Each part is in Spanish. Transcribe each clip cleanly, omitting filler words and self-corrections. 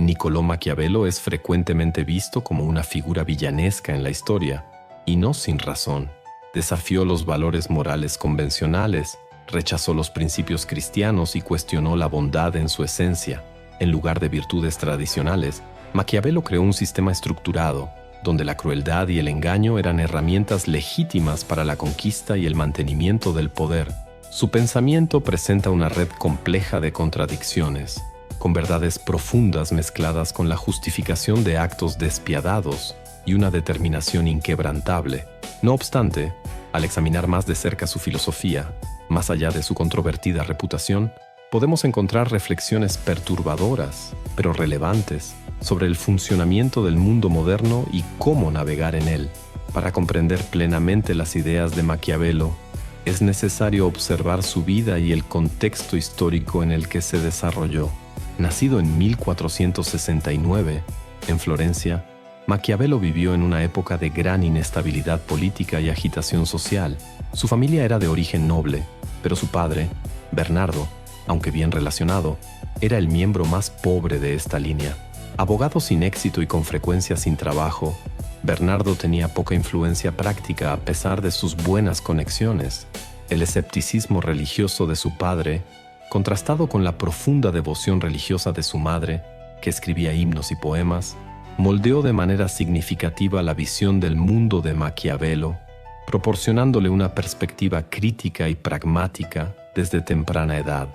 Niccolò Maquiavelo es frecuentemente visto como una figura villanesca en la historia, y no sin razón. Desafió los valores morales convencionales, rechazó los principios cristianos y cuestionó la bondad en su esencia. En lugar de virtudes tradicionales, Maquiavelo creó un sistema estructurado, donde la crueldad y el engaño eran herramientas legítimas para la conquista y el mantenimiento del poder. Su pensamiento presenta una red compleja de contradicciones, con verdades profundas mezcladas con la justificación de actos despiadados y una determinación inquebrantable. No obstante, al examinar más de cerca su filosofía, más allá de su controvertida reputación, podemos encontrar reflexiones perturbadoras, pero relevantes, sobre el funcionamiento del mundo moderno y cómo navegar en él. Para comprender plenamente las ideas de Maquiavelo, es necesario observar su vida y el contexto histórico en el que se desarrolló. Nacido en 1469, en Florencia, Maquiavelo vivió en una época de gran inestabilidad política y agitación social. Su familia era de origen noble, pero su padre, Bernardo, aunque bien relacionado, era el miembro más pobre de esta línea. Abogado sin éxito y con frecuencia sin trabajo, Bernardo tenía poca influencia práctica a pesar de sus buenas conexiones. El escepticismo religioso de su padre, contrastado con la profunda devoción religiosa de su madre, que escribía himnos y poemas, moldeó de manera significativa la visión del mundo de Maquiavelo, proporcionándole una perspectiva crítica y pragmática desde temprana edad.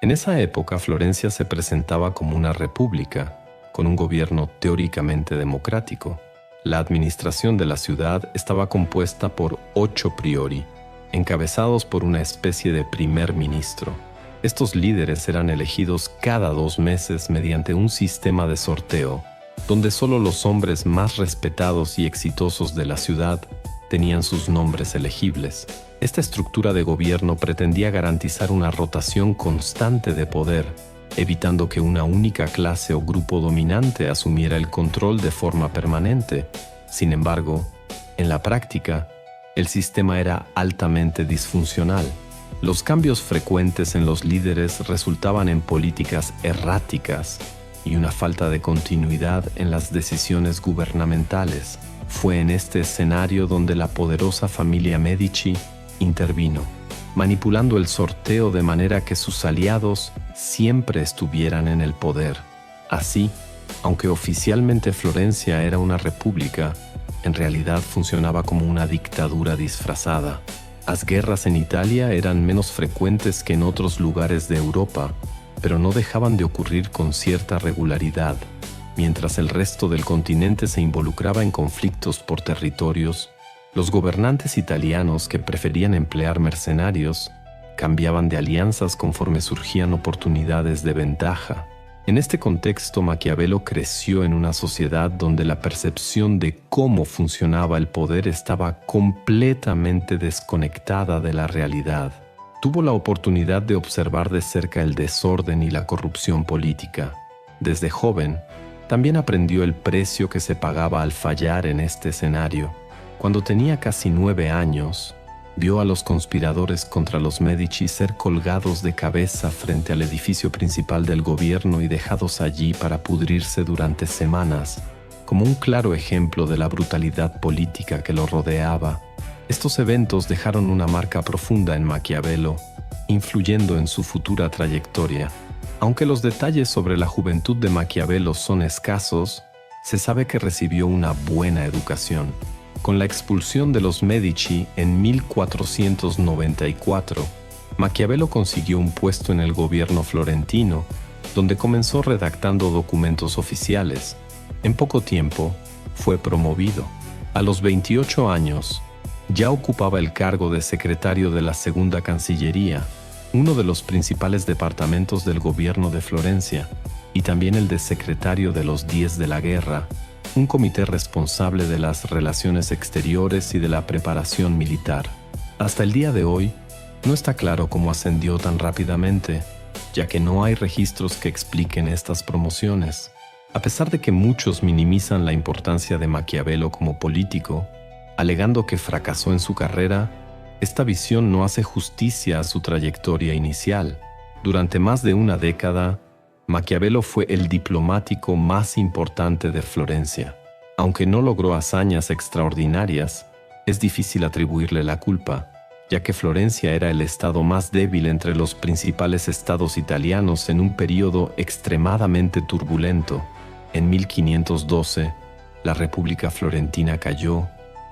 En esa época, Florencia se presentaba como una república, con un gobierno teóricamente democrático. La administración de la ciudad estaba compuesta por 8 priori, encabezados por una especie de primer ministro. Estos líderes eran elegidos cada 2 meses mediante un sistema de sorteo, donde solo los hombres más respetados y exitosos de la ciudad tenían sus nombres elegibles. Esta estructura de gobierno pretendía garantizar una rotación constante de poder, evitando que una única clase o grupo dominante asumiera el control de forma permanente. Sin embargo, en la práctica, el sistema era altamente disfuncional. Los cambios frecuentes en los líderes resultaban en políticas erráticas y una falta de continuidad en las decisiones gubernamentales. Fue en este escenario donde la poderosa familia Medici intervino, manipulando el sorteo de manera que sus aliados siempre estuvieran en el poder. Así, aunque oficialmente Florencia era una república, en realidad funcionaba como una dictadura disfrazada. Las guerras en Italia eran menos frecuentes que en otros lugares de Europa, pero no dejaban de ocurrir con cierta regularidad, mientras el resto del continente se involucraba en conflictos por territorios. Los gobernantes italianos, que preferían emplear mercenarios, cambiaban de alianzas conforme surgían oportunidades de ventaja. En este contexto, Maquiavelo creció en una sociedad donde la percepción de cómo funcionaba el poder estaba completamente desconectada de la realidad. Tuvo la oportunidad de observar de cerca el desorden y la corrupción política. Desde joven, también aprendió el precio que se pagaba al fallar en este escenario. Cuando tenía casi 9 años, vio a los conspiradores contra los Medici ser colgados de cabeza frente al edificio principal del gobierno y dejados allí para pudrirse durante semanas, como un claro ejemplo de la brutalidad política que lo rodeaba. Estos eventos dejaron una marca profunda en Maquiavelo, influyendo en su futura trayectoria. Aunque los detalles sobre la juventud de Maquiavelo son escasos, se sabe que recibió una buena educación. Con la expulsión de los Medici en 1494, Maquiavelo consiguió un puesto en el gobierno florentino, donde comenzó redactando documentos oficiales. En poco tiempo, fue promovido. A los 28 años, ya ocupaba el cargo de secretario de la Segunda Cancillería, uno de los principales departamentos del gobierno de Florencia, y también el de secretario de los 10 de la guerra, un comité responsable de las relaciones exteriores y de la preparación militar. Hasta el día de hoy, no está claro cómo ascendió tan rápidamente, ya que no hay registros que expliquen estas promociones. A pesar de que muchos minimizan la importancia de Maquiavelo como político, alegando que fracasó en su carrera, esta visión no hace justicia a su trayectoria inicial. Durante más de una década, Maquiavelo fue el diplomático más importante de Florencia. Aunque no logró hazañas extraordinarias, es difícil atribuirle la culpa, ya que Florencia era el estado más débil entre los principales estados italianos en un período extremadamente turbulento. En 1512, la República Florentina cayó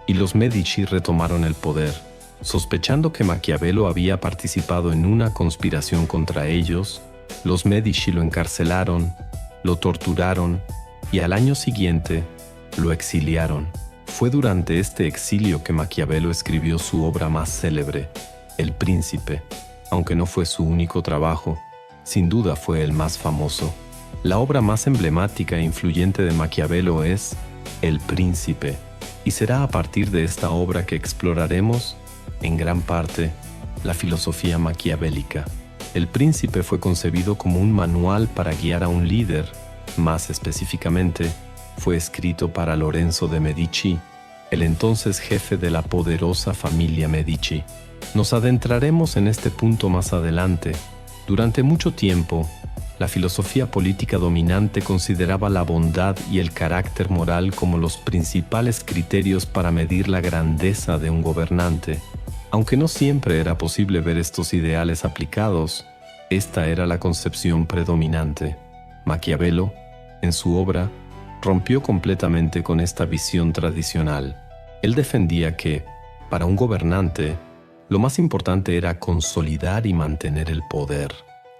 y los Medici retomaron el poder. Sospechando que Maquiavelo había participado en una conspiración contra ellos, los Medici lo encarcelaron, lo torturaron y al año siguiente lo exiliaron. Fue durante este exilio que Maquiavelo escribió su obra más célebre, El Príncipe. Aunque no fue su único trabajo, sin duda fue el más famoso. La obra más emblemática e influyente de Maquiavelo es El Príncipe, y será a partir de esta obra que exploraremos, en gran parte, la filosofía maquiavélica. El Príncipe fue concebido como un manual para guiar a un líder. Más específicamente, fue escrito para Lorenzo de Medici, el entonces jefe de la poderosa familia Medici. Nos adentraremos en este punto más adelante. Durante mucho tiempo, la filosofía política dominante consideraba la bondad y el carácter moral como los principales criterios para medir la grandeza de un gobernante. Aunque no siempre era posible ver estos ideales aplicados, esta era la concepción predominante. Maquiavelo, en su obra, rompió completamente con esta visión tradicional. Él defendía que, para un gobernante, lo más importante era consolidar y mantener el poder.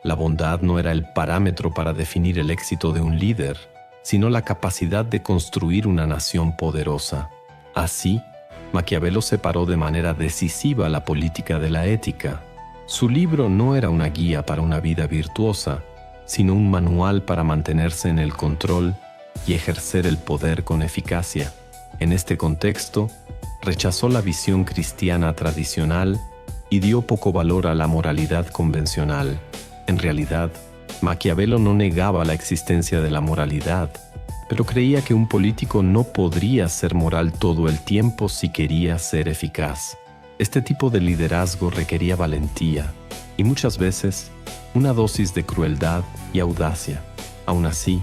La bondad no era el parámetro para definir el éxito de un líder, sino la capacidad de construir una nación poderosa. Así, Maquiavelo separó de manera decisiva la política de la ética. Su libro no era una guía para una vida virtuosa, sino un manual para mantenerse en el control y ejercer el poder con eficacia. En este contexto, rechazó la visión cristiana tradicional y dio poco valor a la moralidad convencional. En realidad, Maquiavelo no negaba la existencia de la moralidad, pero creía que un político no podría ser moral todo el tiempo si quería ser eficaz. Este tipo de liderazgo requería valentía y muchas veces una dosis de crueldad y audacia. Aún así,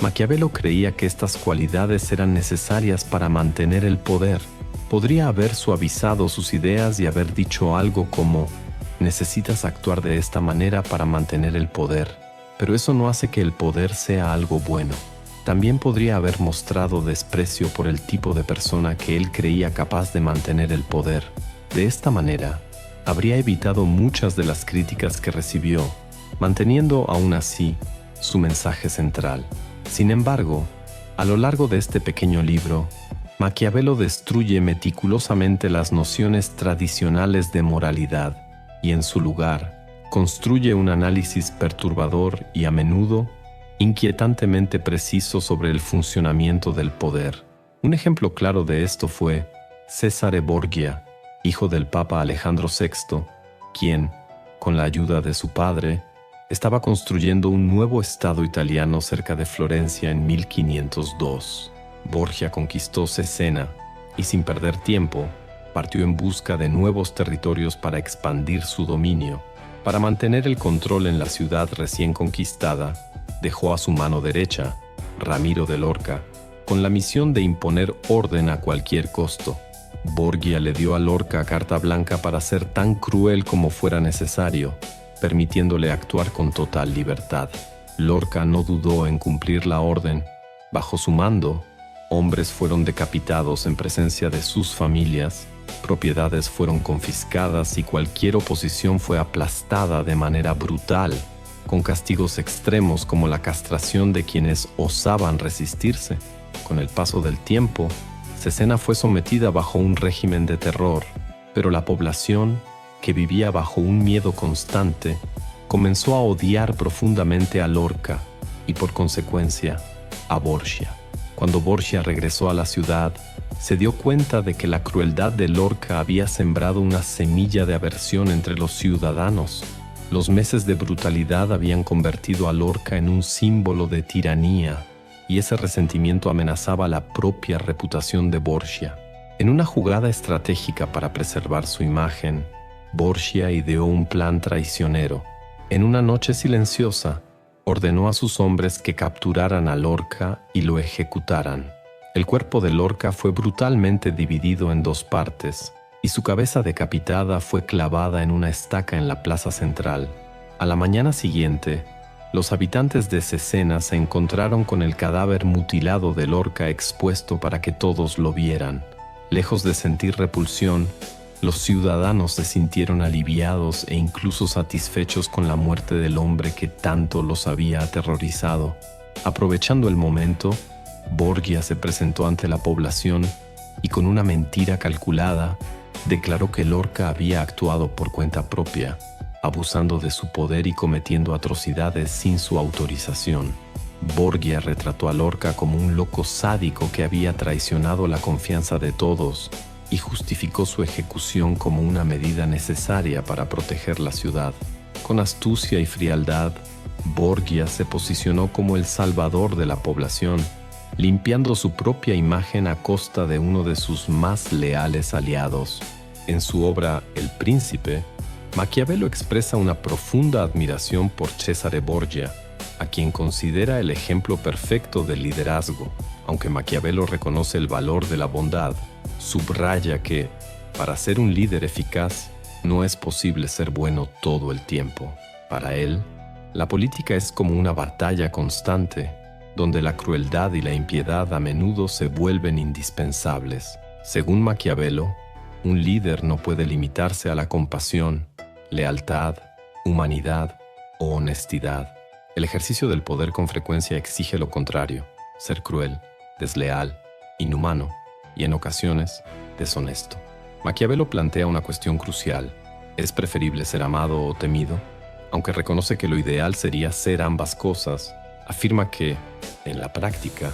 Maquiavelo creía que estas cualidades eran necesarias para mantener el poder. Podría haber suavizado sus ideas y haber dicho algo como: necesitas actuar de esta manera para mantener el poder, pero eso no hace que el poder sea algo bueno. También podría haber mostrado desprecio por el tipo de persona que él creía capaz de mantener el poder. De esta manera, habría evitado muchas de las críticas que recibió, manteniendo aún así su mensaje central. Sin embargo, a lo largo de este pequeño libro, Maquiavelo destruye meticulosamente las nociones tradicionales de moralidad y en su lugar construye un análisis perturbador y a menudo inquietantemente preciso sobre el funcionamiento del poder. Un ejemplo claro de esto fue Cesare Borgia, hijo del Papa Alejandro VI, quien, con la ayuda de su padre, estaba construyendo un nuevo estado italiano cerca de Florencia en 1502. Borgia conquistó Cesena y, sin perder tiempo, partió en busca de nuevos territorios para expandir su dominio. Para mantener el control en la ciudad recién conquistada, dejó a su mano derecha, Ramiro de Lorca, con la misión de imponer orden a cualquier costo. Borgia le dio a Lorca carta blanca para ser tan cruel como fuera necesario, permitiéndole actuar con total libertad. Lorca no dudó en cumplir la orden. Bajo su mando, hombres fueron decapitados en presencia de sus familias, propiedades fueron confiscadas y cualquier oposición fue aplastada de manera brutal, con castigos extremos como la castración de quienes osaban resistirse. Con el paso del tiempo, Cesena fue sometida bajo un régimen de terror, pero la población, que vivía bajo un miedo constante, comenzó a odiar profundamente a Lorca y, por consecuencia, a Borgia. Cuando Borgia regresó a la ciudad, se dio cuenta de que la crueldad de Lorca había sembrado una semilla de aversión entre los ciudadanos. Los meses de brutalidad habían convertido a Lorca en un símbolo de tiranía, y ese resentimiento amenazaba la propia reputación de Borgia. En una jugada estratégica para preservar su imagen, Borgia ideó un plan traicionero. En una noche silenciosa, ordenó a sus hombres que capturaran a Lorca y lo ejecutaran. El cuerpo de Lorca fue brutalmente dividido en 2 partes, y su cabeza decapitada fue clavada en una estaca en la plaza central. A la mañana siguiente, los habitantes de Cesena se encontraron con el cadáver mutilado de Lorca expuesto para que todos lo vieran. Lejos de sentir repulsión, los ciudadanos se sintieron aliviados e incluso satisfechos con la muerte del hombre que tanto los había aterrorizado. Aprovechando el momento, Borgia se presentó ante la población y con una mentira calculada, declaró que Lorca había actuado por cuenta propia, abusando de su poder y cometiendo atrocidades sin su autorización. Borgia retrató a Lorca como un loco sádico que había traicionado la confianza de todos y justificó su ejecución como una medida necesaria para proteger la ciudad. Con astucia y frialdad, Borgia se posicionó como el salvador de la población, limpiando su propia imagen a costa de uno de sus más leales aliados. En su obra El Príncipe, Maquiavelo expresa una profunda admiración por Cesare Borgia, a quien considera el ejemplo perfecto del liderazgo. Aunque Maquiavelo reconoce el valor de la bondad, subraya que, para ser un líder eficaz, no es posible ser bueno todo el tiempo. Para él, la política es como una batalla constante, donde la crueldad y la impiedad a menudo se vuelven indispensables. Según Maquiavelo, un líder no puede limitarse a la compasión, lealtad, humanidad o honestidad. El ejercicio del poder con frecuencia exige lo contrario: ser cruel, desleal, inhumano y, en ocasiones, deshonesto. Maquiavelo plantea una cuestión crucial: ¿es preferible ser amado o temido? Aunque reconoce que lo ideal sería ser ambas cosas, afirma que, en la práctica,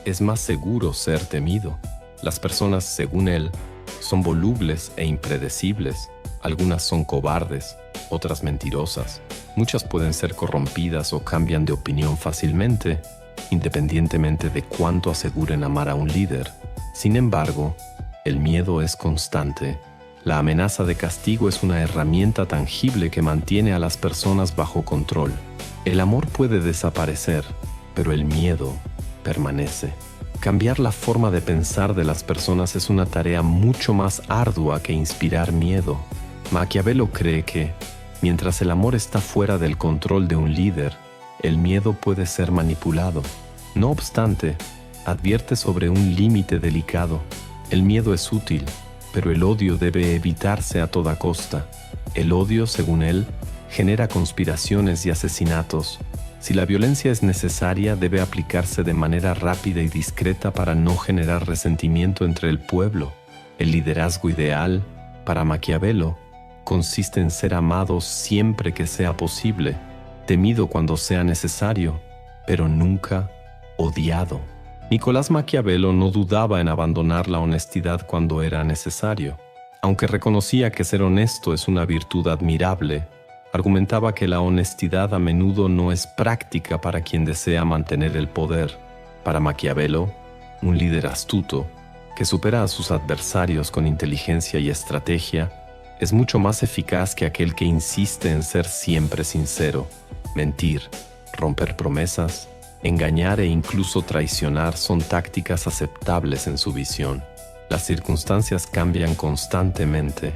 es más seguro ser temido. Las personas, según él, son volubles e impredecibles. Algunas son cobardes, otras mentirosas. Muchas pueden ser corrompidas o cambian de opinión fácilmente, independientemente de cuánto aseguren amar a un líder. Sin embargo, el miedo es constante. La amenaza de castigo es una herramienta tangible que mantiene a las personas bajo control. El amor puede desaparecer, pero el miedo permanece. Cambiar la forma de pensar de las personas es una tarea mucho más ardua que inspirar miedo. Maquiavelo cree que, mientras el amor está fuera del control de un líder, el miedo puede ser manipulado. No obstante, advierte sobre un límite delicado. El miedo es útil, pero el odio debe evitarse a toda costa. El odio, según él, genera conspiraciones y asesinatos. Si la violencia es necesaria, debe aplicarse de manera rápida y discreta para no generar resentimiento entre el pueblo. El liderazgo ideal, para Maquiavelo, consiste en ser amado siempre que sea posible, temido cuando sea necesario, pero nunca odiado. Nicolás Maquiavelo no dudaba en abandonar la honestidad cuando era necesario. Aunque reconocía que ser honesto es una virtud admirable, argumentaba que la honestidad a menudo no es práctica para quien desea mantener el poder. Para Maquiavelo, un líder astuto, que supera a sus adversarios con inteligencia y estrategia, es mucho más eficaz que aquel que insiste en ser siempre sincero. Mentir, romper promesas, engañar e incluso traicionar son tácticas aceptables en su visión. Las circunstancias cambian constantemente,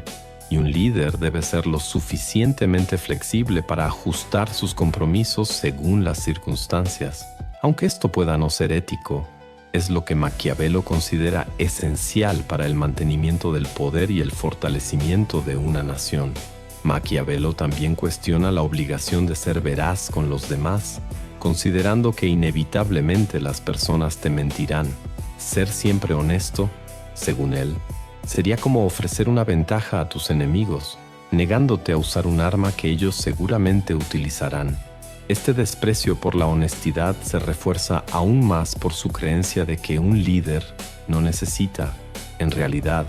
y un líder debe ser lo suficientemente flexible para ajustar sus compromisos según las circunstancias. Aunque esto pueda no ser ético, es lo que Maquiavelo considera esencial para el mantenimiento del poder y el fortalecimiento de una nación. Maquiavelo también cuestiona la obligación de ser veraz con los demás, considerando que inevitablemente las personas te mentirán. Ser siempre honesto, según él, sería como ofrecer una ventaja a tus enemigos, negándote a usar un arma que ellos seguramente utilizarán. Este desprecio por la honestidad se refuerza aún más por su creencia de que un líder no necesita, en realidad,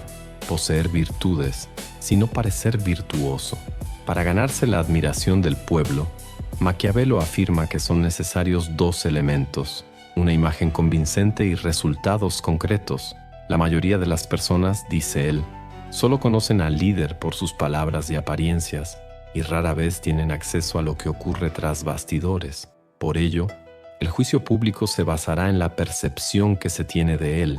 poseer virtudes, sino parecer virtuoso. Para ganarse la admiración del pueblo, Maquiavelo afirma que son necesarios 2 elementos: una imagen convincente y resultados concretos. La mayoría de las personas, dice él, solo conocen al líder por sus palabras y apariencias, y rara vez tienen acceso a lo que ocurre tras bastidores. Por ello, el juicio público se basará en la percepción que se tiene de él,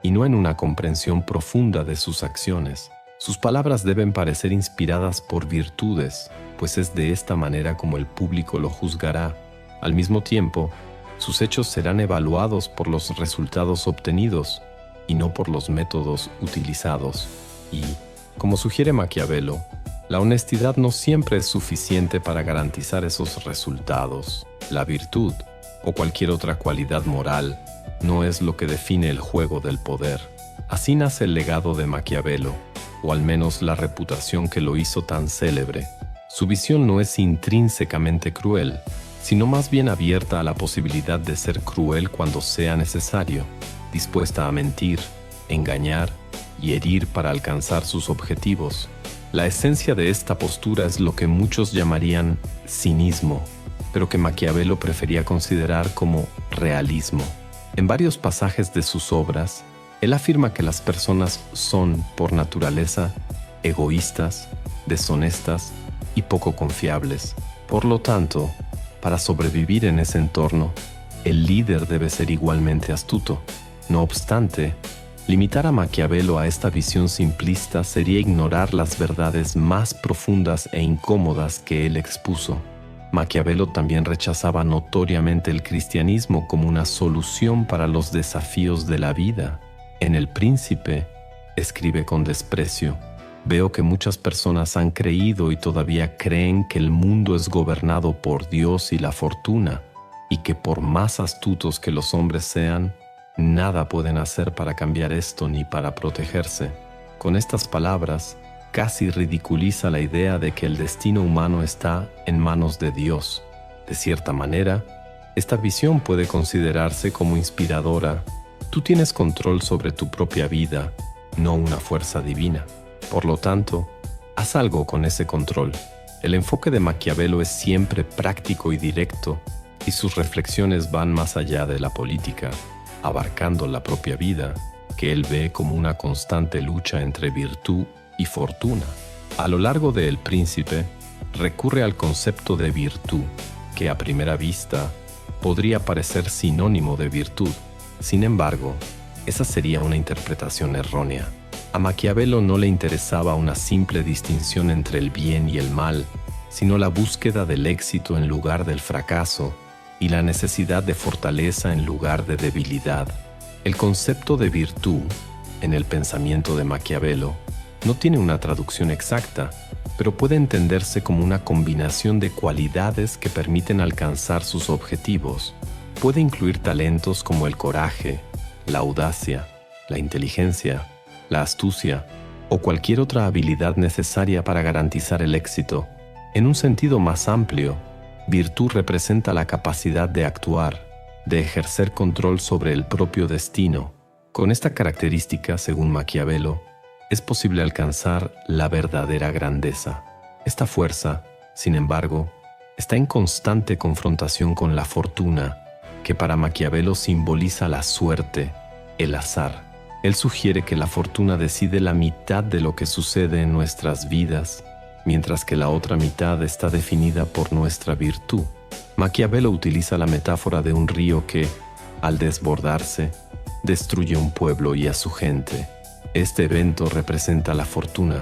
y no en una comprensión profunda de sus acciones. Sus palabras deben parecer inspiradas por virtudes, pues es de esta manera como el público lo juzgará. Al mismo tiempo, sus hechos serán evaluados por los resultados obtenidos y no por los métodos utilizados. Y, como sugiere Maquiavelo, la honestidad no siempre es suficiente para garantizar esos resultados. La virtud, o cualquier otra cualidad moral, no es lo que define el juego del poder. Así nace el legado de Maquiavelo, o al menos la reputación que lo hizo tan célebre. Su visión no es intrínsecamente cruel, sino más bien abierta a la posibilidad de ser cruel cuando sea necesario, dispuesta a mentir, engañar y herir para alcanzar sus objetivos. La esencia de esta postura es lo que muchos llamarían cinismo, pero que Maquiavelo prefería considerar como realismo. En varios pasajes de sus obras, él afirma que las personas son, por naturaleza, egoístas, deshonestas y poco confiables. Por lo tanto, para sobrevivir en ese entorno, el líder debe ser igualmente astuto. No obstante, limitar a Maquiavelo a esta visión simplista sería ignorar las verdades más profundas e incómodas que él expuso. Maquiavelo también rechazaba notoriamente el cristianismo como una solución para los desafíos de la vida. En El Príncipe, escribe con desprecio: veo que muchas personas han creído y todavía creen que el mundo es gobernado por Dios y la fortuna, y que por más astutos que los hombres sean, nada pueden hacer para cambiar esto ni para protegerse. Con estas palabras, casi ridiculiza la idea de que el destino humano está en manos de Dios. De cierta manera, esta visión puede considerarse como inspiradora. Tú tienes control sobre tu propia vida, no una fuerza divina. Por lo tanto, haz algo con ese control. El enfoque de Maquiavelo es siempre práctico y directo, y sus reflexiones van más allá de la política, abarcando la propia vida, que él ve como una constante lucha entre virtud y fortuna. A lo largo de El Príncipe, recurre al concepto de virtud, que a primera vista podría parecer sinónimo de virtud. Sin embargo, esa sería una interpretación errónea. A Maquiavelo no le interesaba una simple distinción entre el bien y el mal, sino la búsqueda del éxito en lugar del fracaso y la necesidad de fortaleza en lugar de debilidad. El concepto de virtud, en el pensamiento de Maquiavelo, no tiene una traducción exacta, pero puede entenderse como una combinación de cualidades que permiten alcanzar sus objetivos. Puede incluir talentos como el coraje, la audacia, la inteligencia, la astucia o cualquier otra habilidad necesaria para garantizar el éxito. En un sentido más amplio, virtud representa la capacidad de actuar, de ejercer control sobre el propio destino. Con esta característica, según Maquiavelo, es posible alcanzar la verdadera grandeza. Esta fuerza, sin embargo, está en constante confrontación con la fortuna, que para Maquiavelo simboliza la suerte, el azar. Él sugiere que la fortuna decide la mitad de lo que sucede en nuestras vidas, mientras que la otra mitad está definida por nuestra virtud. Maquiavelo utiliza la metáfora de un río que, al desbordarse, destruye un pueblo y a su gente. Este evento representa la fortuna.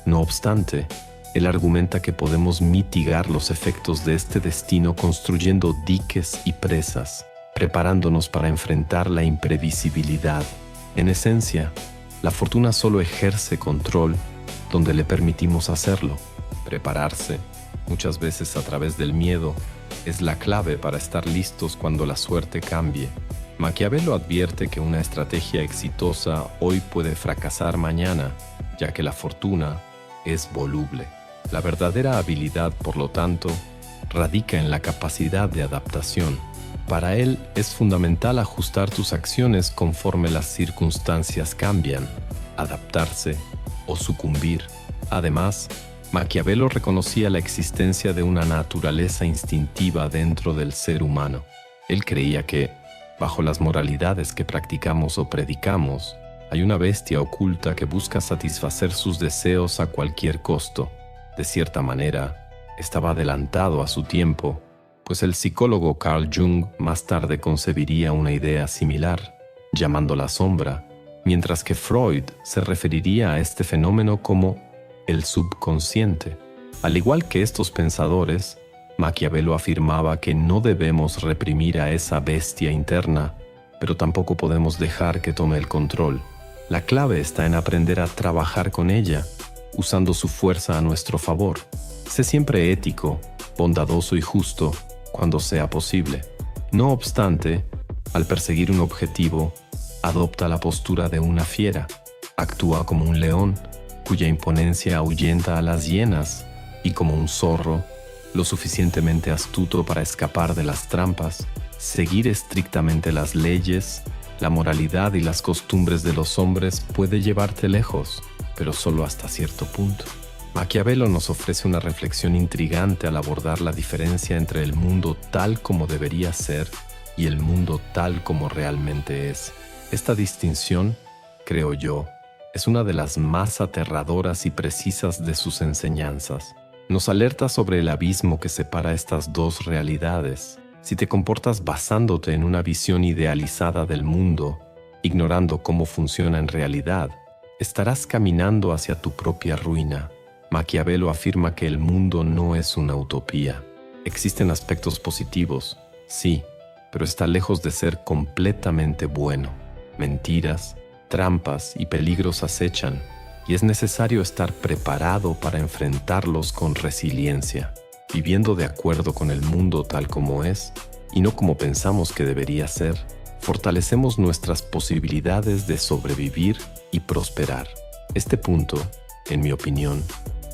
No obstante, él argumenta que podemos mitigar los efectos de este destino construyendo diques y presas, preparándonos para enfrentar la imprevisibilidad. En esencia, la fortuna solo ejerce control donde le permitimos hacerlo. Prepararse, muchas veces a través del miedo, es la clave para estar listos cuando la suerte cambie. Maquiavelo advierte que una estrategia exitosa hoy puede fracasar mañana, ya que la fortuna es voluble. La verdadera habilidad, por lo tanto, radica en la capacidad de adaptación. Para él es fundamental ajustar tus acciones conforme las circunstancias cambian, adaptarse o sucumbir. Además, Maquiavelo reconocía la existencia de una naturaleza instintiva dentro del ser humano. Él creía que, bajo las moralidades que practicamos o predicamos, hay una bestia oculta que busca satisfacer sus deseos a cualquier costo. De cierta manera, estaba adelantado a su tiempo, pues el psicólogo Carl Jung más tarde concebiría una idea similar, llamándola sombra, mientras que Freud se referiría a este fenómeno como el subconsciente. Al igual que estos pensadores, Maquiavelo afirmaba que no debemos reprimir a esa bestia interna, pero tampoco podemos dejar que tome el control. La clave está en aprender a trabajar con ella, usando su fuerza a nuestro favor. Sé siempre ético, bondadoso y justo cuando sea posible. No obstante, al perseguir un objetivo, adopta la postura de una fiera. Actúa como un león, cuya imponencia ahuyenta a las hienas, y como un zorro, lo suficientemente astuto para escapar de las trampas, seguir estrictamente las leyes, la moralidad y las costumbres de los hombres puede llevarte lejos, pero solo hasta cierto punto. Maquiavelo nos ofrece una reflexión intrigante al abordar la diferencia entre el mundo tal como debería ser y el mundo tal como realmente es. Esta distinción, creo yo, es una de las más aterradoras y precisas de sus enseñanzas. Nos alerta sobre el abismo que separa estas dos realidades. Si te comportas basándote en una visión idealizada del mundo, ignorando cómo funciona en realidad, estarás caminando hacia tu propia ruina. Maquiavelo afirma que el mundo no es una utopía. Existen aspectos positivos, sí, pero está lejos de ser completamente bueno. Mentiras, trampas y peligros acechan, y es necesario estar preparado para enfrentarlos con resiliencia, viviendo de acuerdo con el mundo tal como es y no como pensamos que debería ser. Fortalecemos nuestras posibilidades de sobrevivir y prosperar. Este punto, en mi opinión,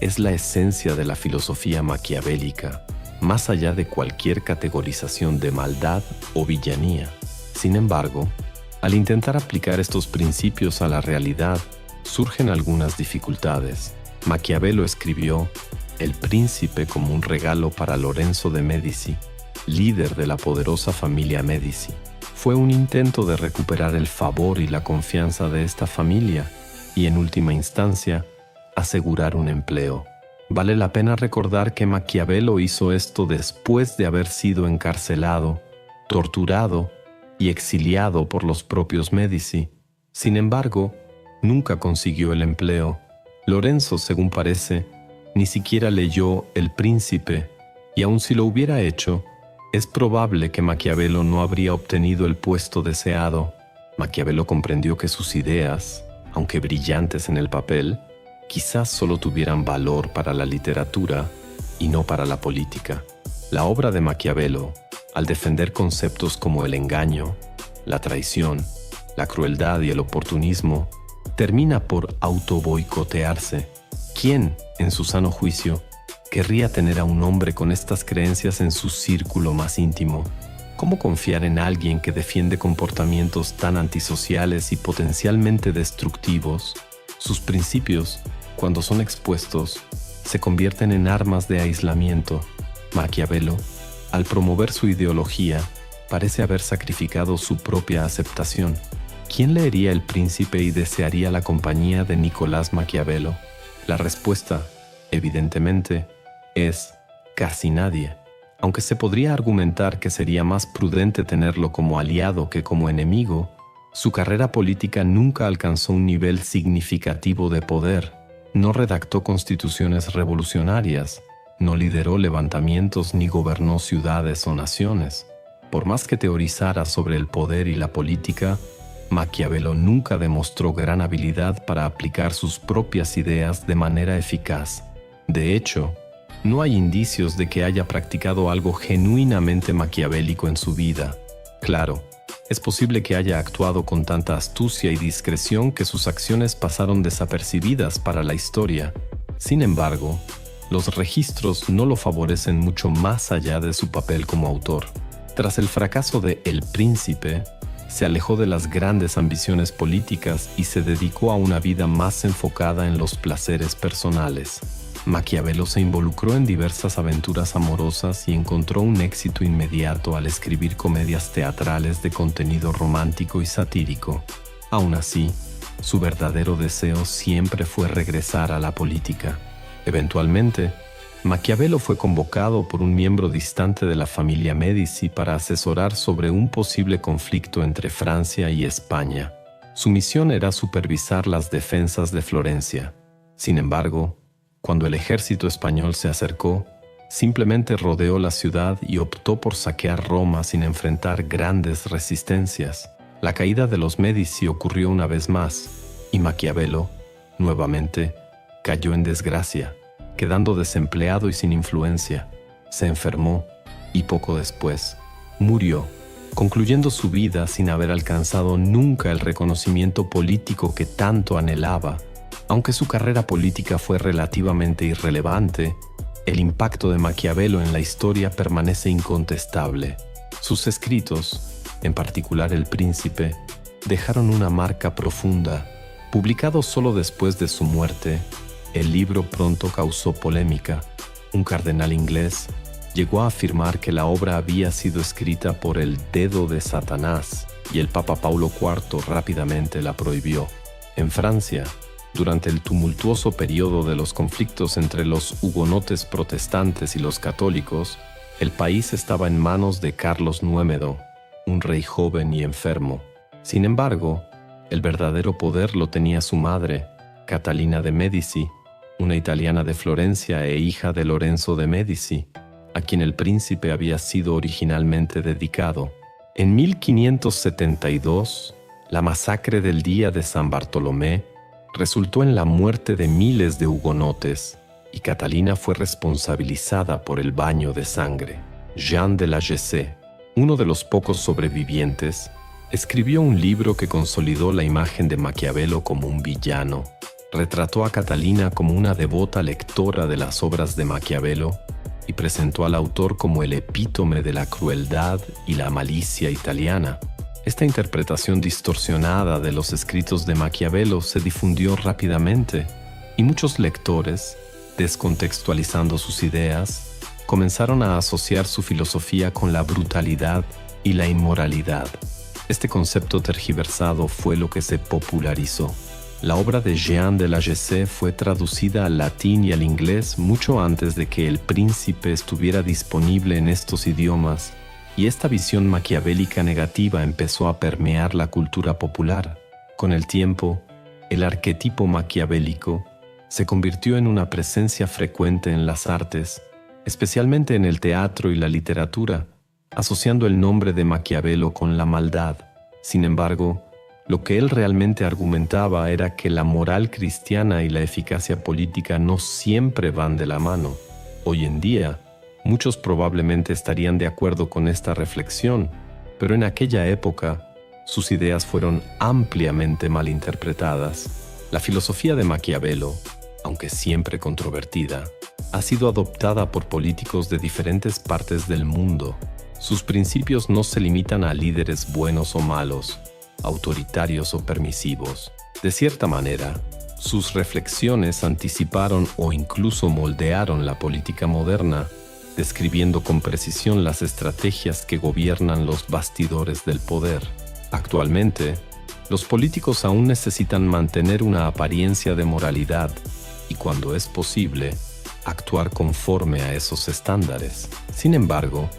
es la esencia de la filosofía maquiavélica, más allá de cualquier categorización de maldad o villanía. Sin embargo, al intentar aplicar estos principios a la realidad, surgen algunas dificultades. Maquiavelo escribió El Príncipe como un regalo para Lorenzo de Medici, líder de la poderosa familia Medici. Fue un intento de recuperar el favor y la confianza de esta familia y, en última instancia, asegurar un empleo. Vale la pena recordar que Maquiavelo hizo esto después de haber sido encarcelado, torturado y exiliado por los propios Medici. Sin embargo, nunca consiguió el empleo. Lorenzo, según parece, ni siquiera leyó El Príncipe, y aun si lo hubiera hecho, es probable que Maquiavelo no habría obtenido el puesto deseado. Maquiavelo comprendió que sus ideas, aunque brillantes en el papel, quizás solo tuvieran valor para la literatura y no para la política. La obra de Maquiavelo, al defender conceptos como el engaño, la traición, la crueldad y el oportunismo, termina por autoboicotearse. ¿Quién, en su sano juicio, querría tener a un hombre con estas creencias en su círculo más íntimo? ¿Cómo confiar en alguien que defiende comportamientos tan antisociales y potencialmente destructivos? Sus principios, cuando son expuestos, se convierten en armas de aislamiento. Maquiavelo, al promover su ideología, parece haber sacrificado su propia aceptación. ¿Quién leería El Príncipe y desearía la compañía de Nicolás Maquiavelo? La respuesta, evidentemente, es casi nadie. Aunque se podría argumentar que sería más prudente tenerlo como aliado que como enemigo, su carrera política nunca alcanzó un nivel significativo de poder. No redactó constituciones revolucionarias, no lideró levantamientos ni gobernó ciudades o naciones. Por más que teorizara sobre el poder y la política, Maquiavelo nunca demostró gran habilidad para aplicar sus propias ideas de manera eficaz. De hecho, no hay indicios de que haya practicado algo genuinamente maquiavélico en su vida. Claro, es posible que haya actuado con tanta astucia y discreción que sus acciones pasaron desapercibidas para la historia. Sin embargo, los registros no lo favorecen mucho más allá de su papel como autor. Tras el fracaso de El Príncipe, se alejó de las grandes ambiciones políticas y se dedicó a una vida más enfocada en los placeres personales. Maquiavelo se involucró en diversas aventuras amorosas y encontró un éxito inmediato al escribir comedias teatrales de contenido romántico y satírico. Aún así, su verdadero deseo siempre fue regresar a la política. Eventualmente, Maquiavelo fue convocado por un miembro distante de la familia Médici para asesorar sobre un posible conflicto entre Francia y España. Su misión era supervisar las defensas de Florencia. Sin embargo, cuando el ejército español se acercó, simplemente rodeó la ciudad y optó por saquear Roma sin enfrentar grandes resistencias. La caída de los Médici ocurrió una vez más, y Maquiavelo, nuevamente, cayó en desgracia, quedando desempleado y sin influencia. Se enfermó y poco después murió, concluyendo su vida sin haber alcanzado nunca el reconocimiento político que tanto anhelaba. Aunque su carrera política fue relativamente irrelevante, el impacto de Maquiavelo en la historia permanece incontestable. Sus escritos, en particular El Príncipe, dejaron una marca profunda. Publicado solo después de su muerte, el libro pronto causó polémica. Un cardenal inglés llegó a afirmar que la obra había sido escrita por el dedo de Satanás y el Papa Paulo IV rápidamente la prohibió. En Francia, durante el tumultuoso periodo de los conflictos entre los hugonotes protestantes y los católicos, el país estaba en manos de Carlos IX, un rey joven y enfermo. Sin embargo, el verdadero poder lo tenía su madre, Catalina de Médici, una italiana de Florencia e hija de Lorenzo de Médici, a quien el príncipe había sido originalmente dedicado. En 1572, la masacre del día de San Bartolomé resultó en la muerte de miles de hugonotes, y Catalina fue responsabilizada por el baño de sangre. Jean de la Gessé, uno de los pocos sobrevivientes, escribió un libro que consolidó la imagen de Maquiavelo como un villano. Retrató a Catalina como una devota lectora de las obras de Maquiavelo y presentó al autor como el epítome de la crueldad y la malicia italiana. Esta interpretación distorsionada de los escritos de Maquiavelo se difundió rápidamente y muchos lectores, descontextualizando sus ideas, comenzaron a asociar su filosofía con la brutalidad y la inmoralidad. Este concepto tergiversado fue lo que se popularizó. La obra de Jean de la Gessé fue traducida al latín y al inglés mucho antes de que El Príncipe estuviera disponible en estos idiomas, y esta visión maquiavélica negativa empezó a permear la cultura popular. Con el tiempo, el arquetipo maquiavélico se convirtió en una presencia frecuente en las artes, especialmente en el teatro y la literatura, asociando el nombre de Maquiavelo con la maldad. Sin embargo, lo que él realmente argumentaba era que la moral cristiana y la eficacia política no siempre van de la mano. Hoy en día, muchos probablemente estarían de acuerdo con esta reflexión, pero en aquella época, sus ideas fueron ampliamente malinterpretadas. La filosofía de Maquiavelo, aunque siempre controvertida, ha sido adoptada por políticos de diferentes partes del mundo. Sus principios no se limitan a líderes buenos o malos, autoritarios o permisivos. De cierta manera, sus reflexiones anticiparon o incluso moldearon la política moderna, describiendo con precisión las estrategias que gobiernan los bastidores del poder. Actualmente, los políticos aún necesitan mantener una apariencia de moralidad y, cuando es posible, actuar conforme a esos estándares. Sin embargo,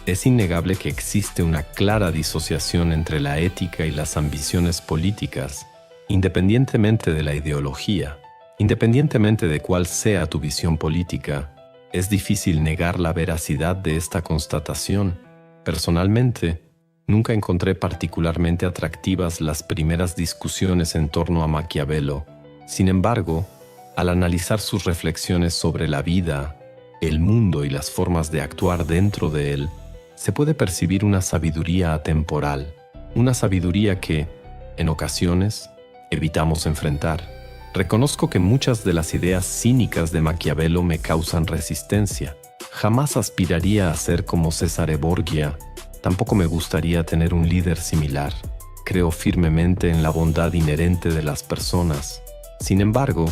es innegable que existe una clara disociación entre la ética y las ambiciones políticas, independientemente de la ideología. Independientemente de cuál sea tu visión política, es difícil negar la veracidad de esta constatación. Personalmente, nunca encontré particularmente atractivas las primeras discusiones en torno a Maquiavelo. Sin embargo, al analizar sus reflexiones sobre la vida, el mundo y las formas de actuar dentro de él, se puede percibir una sabiduría atemporal, una sabiduría que, en ocasiones, evitamos enfrentar. Reconozco que muchas de las ideas cínicas de Maquiavelo me causan resistencia. Jamás aspiraría a ser como Cesare Borgia, tampoco me gustaría tener un líder similar. Creo firmemente en la bondad inherente de las personas. Sin embargo,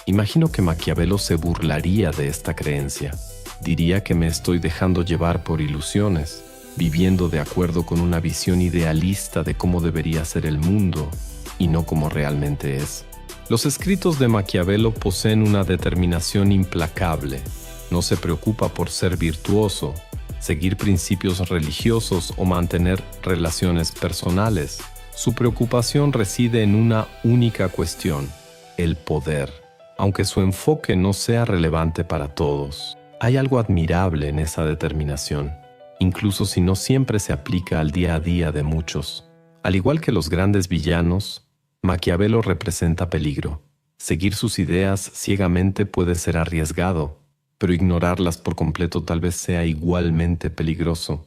imagino que Maquiavelo se burlaría de esta creencia. Diría que me estoy dejando llevar por ilusiones, viviendo de acuerdo con una visión idealista de cómo debería ser el mundo y no como realmente es. Los escritos de Maquiavelo poseen una determinación implacable. No se preocupa por ser virtuoso, seguir principios religiosos o mantener relaciones personales. Su preocupación reside en una única cuestión: el poder. Aunque su enfoque no sea relevante para todos, hay algo admirable en esa determinación, incluso si no siempre se aplica al día a día de muchos. Al igual que los grandes villanos, Maquiavelo representa peligro. Seguir sus ideas ciegamente puede ser arriesgado, pero ignorarlas por completo tal vez sea igualmente peligroso.